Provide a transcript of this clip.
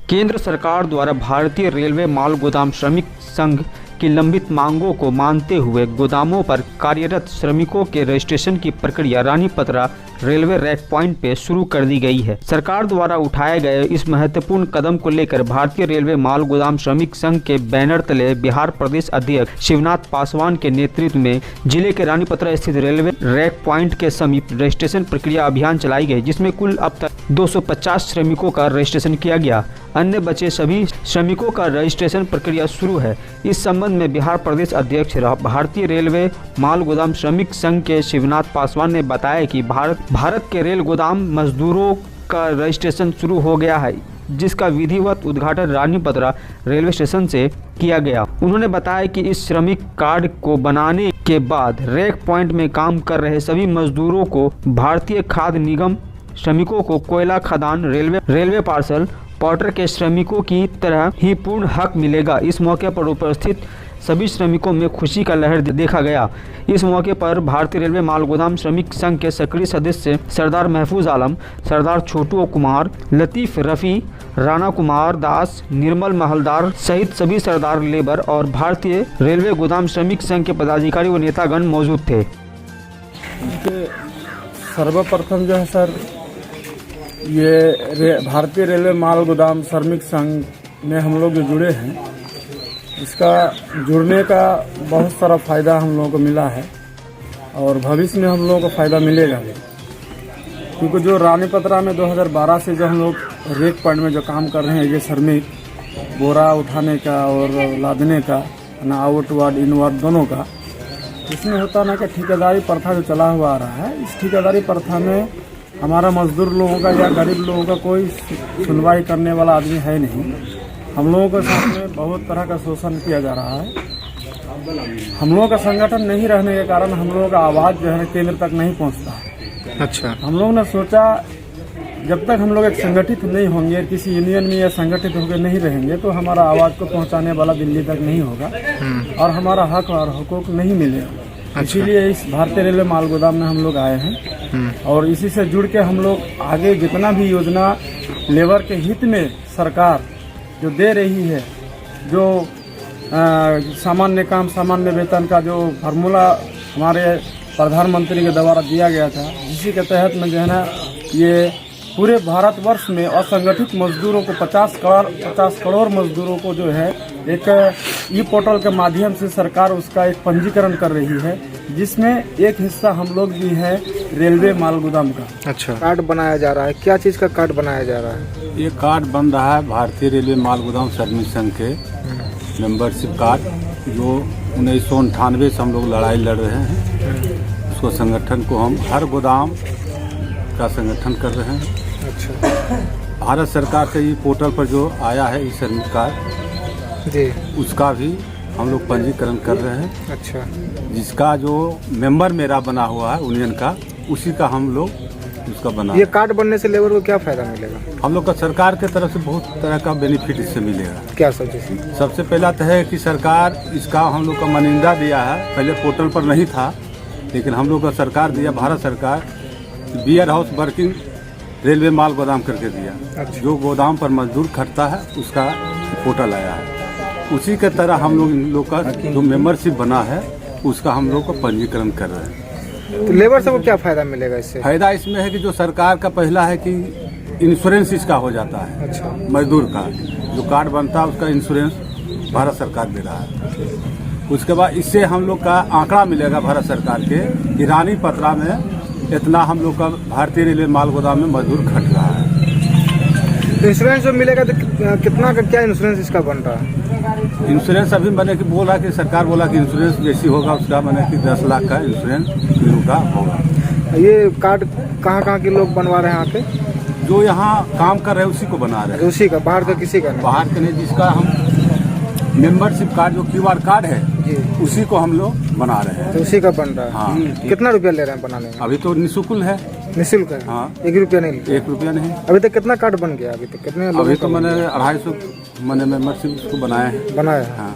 केंद्र सरकार द्वारा भारतीय रेलवे माल गोदाम श्रमिक संघ की लंबित मांगों को मानते हुए गोदामों पर कार्यरत श्रमिकों के रजिस्ट्रेशन की प्रक्रिया रानीपत्रा रेलवे रैक पॉइंट पे शुरू कर दी गई है। सरकार द्वारा उठाए गए इस महत्वपूर्ण कदम को लेकर भारतीय रेलवे माल गोदाम श्रमिक संघ के बैनर तले बिहार प्रदेश अध्यक्ष शिवनाथ पासवान के नेतृत्व में जिले के रानीपत्रा स्थित रेलवे रैक पॉइंट के समीप रजिस्ट्रेशन प्रक्रिया अभियान चलाई गई, जिसमें कुल अब तक 250 श्रमिकों का रजिस्ट्रेशन किया गया। अन्य बचे सभी श्रमिकों का रजिस्ट्रेशन प्रक्रिया शुरू है। इस संबंध में बिहार प्रदेश अध्यक्ष भारतीय रेलवे माल गोदाम श्रमिक संघ के शिवनाथ पासवान ने बताया कि भारत के रेल गोदाम मजदूरों का रजिस्ट्रेशन शुरू हो गया है, जिसका विधिवत उद्घाटन रानीपत्रा रेलवे स्टेशन से किया गया। उन्होंने बताया कि इस श्रमिक कार्ड को बनाने के बाद रैक पॉइंट में काम कर रहे सभी मजदूरों को भारतीय खाद्य निगम श्रमिकों को कोयला खदान रेलवे पार्सल पोर्टर के श्रमिकों की तरह ही पूर्ण हक मिलेगा। इस मौके पर उपस्थित सभी श्रमिकों में खुशी का लहर देखा गया। इस मौके पर भारतीय रेलवे माल गोदाम श्रमिक संघ के सक्रिय सदस्य सरदार महफूज आलम, सरदार छोटू कुमार, लतीफ रफ़ी, राणा कुमार दास, निर्मल महलदार सहित सभी सरदार लेबर और भारतीय रेलवे गोदाम श्रमिक संघ के पदाधिकारी व नेतागण मौजूद थे। सर्वप्रथम जो है सर, ये भारतीय रेलवे माल गोदाम श्रमिक संघ में हम लोग जो जुड़े हैं, इसका जुड़ने का बहुत सारा फ़ायदा हम लोगों को मिला है और भविष्य में हम लोगों को फ़ायदा मिलेगा भी, क्योंकि जो रानीपत्रा में 2012 से जो हम लोग रेक पॉइंट में जो काम कर रहे हैं, ये श्रमिक बोरा उठाने का और लादने का ना आउट वार्ड इन वार्ड दोनों का, इसमें होता ना कि ठेकेदारी प्रथा जो चला हुआ आ रहा है, इस ठेकेदारी प्रथा में हमारा मजदूर लोगों का या गरीब लोगों का कोई सुनवाई करने वाला आदमी है नहीं। हम लोगों के सामने बहुत तरह का शोषण किया जा रहा है। हम लोगों का संगठन नहीं रहने के कारण हम लोगों का आवाज़ जो है केंद्र तक नहीं पहुंचता है। अच्छा, हम लोगों ने सोचा जब तक हम लोग एक संगठित नहीं होंगे, किसी यूनियन में या संगठित होकर नहीं रहेंगे, तो हमारा आवाज़ को पहुंचाने वाला दिल्ली तक नहीं होगा और हमारा हक और हुकूक नहीं मिलेगा। अच्छा। इसीलिए इस भारतीय रेलवे माल गोदाम में हम लोग आए हैं और इसी से जुड़ के हम लोग आगे जितना भी योजना लेबर के हित में सरकार जो दे रही है, जो सामान्य काम सामान्य वेतन का जो फार्मूला हमारे प्रधानमंत्री के द्वारा दिया गया था, जिसी के तहत में जो है ना, ये पूरे भारतवर्ष में असंगठित मजदूरों को 50 करोड़ मजदूरों को जो है एक ई पोर्टल के माध्यम से सरकार उसका एक पंजीकरण कर रही है, जिसमें एक हिस्सा हम लोग भी हैं रेलवे माल गोदाम का। अच्छा, कार्ड बनाया जा रहा है, क्या चीज़ का कार्ड बनाया जा रहा है? ये कार्ड बन रहा है भारतीय रेलवे माल गोदाम श्रमिक संघ के मेंबरशिप कार्ड, जो 1998 से हम लोग लड़ाई लड़ रहे हैं। उसको संगठन को हम हर गोदाम का संगठन कर रहे हैं। अच्छा, भारत सरकार से ये पोर्टल पर जो आया है ई श्रमिक कार्ड जी, उसका भी हम लोग पंजीकरण कर रहे हैं। अच्छा, जिसका जो मेंबर मेरा बना हुआ है यूनियन का, उसी का हम लोग उसका बना। ये कार्ड बनने से लेबर को क्या फ़ायदा मिलेगा? हम लोग का सरकार के तरफ से बहुत तरह का बेनिफिट इससे मिलेगा। क्या सब जैसे? सबसे पहला तो है कि सरकार इसका हम लोग का मान्यता दिया है। पहले पोर्टल पर नहीं था, लेकिन हम लोग का सरकार दिया, भारत सरकार बियर हाउस वर्किंग रेलवे माल गोदाम करके दिया। अच्छा। जो गोदाम पर मजदूर खटता है उसका पोर्टल आया है। उसी के तरह हम लोग इन लोग का जो मेंबरशिप बना है उसका हम लोग को पंजीकरण कर रहे हैं। तो लेबर सबको क्या फ़ायदा मिलेगा इससे? फायदा इसमें है कि जो सरकार का पहला है कि इंश्योरेंस इसका हो जाता है। अच्छा, मजदूर का जो कार्ड बनता है उसका इंश्योरेंस भारत सरकार दे रहा है। उसके बाद इससे हम लोग का आंकड़ा मिलेगा भारत सरकार के कि रानीपत्रा में इतना हम लोग का भारतीय रेलवे माल गोदाम में मजदूर खट रहा है। तो इंश्योरेंस जो मिलेगा तो कितना का क्या इंश्योरेंस इसका बन रहा है? इंश्योरेंस अभी मैंने कि बोला कि सरकार बोला कि इंश्योरेंस जैसी होगा उसका मैंने कि 10 लाख का इंश्योरेंस लोगों का होगा। ये कार्ड कहाँ के लोग बनवा रहे हैं यहाँ पे? जो यहाँ काम कर रहे हैं उसी को बना रहे हैं। उसी का, बाहर का किसी का नहीं? बाहर के नहीं, जिसका हम मेंबरशिप कार्ड जो QR कार्ड है जी, उसी को हम लोग बना रहे हैं। तो उसी का बन रहा है। हाँ। कितना रुपया ले रहे हैं बनाने में? अभी तो निःशुल्क है। निःशुल्क है? हाँ। 1 रुपया नहीं ले? 1 रुपया नहीं। अभी तक कितना कार्ड बन गया? अभी तक कितने लोगों अभी का तो बन मैंने गया? 250 मैंने मेंबरशिप उसको बनाया है। बनाया है? हाँ।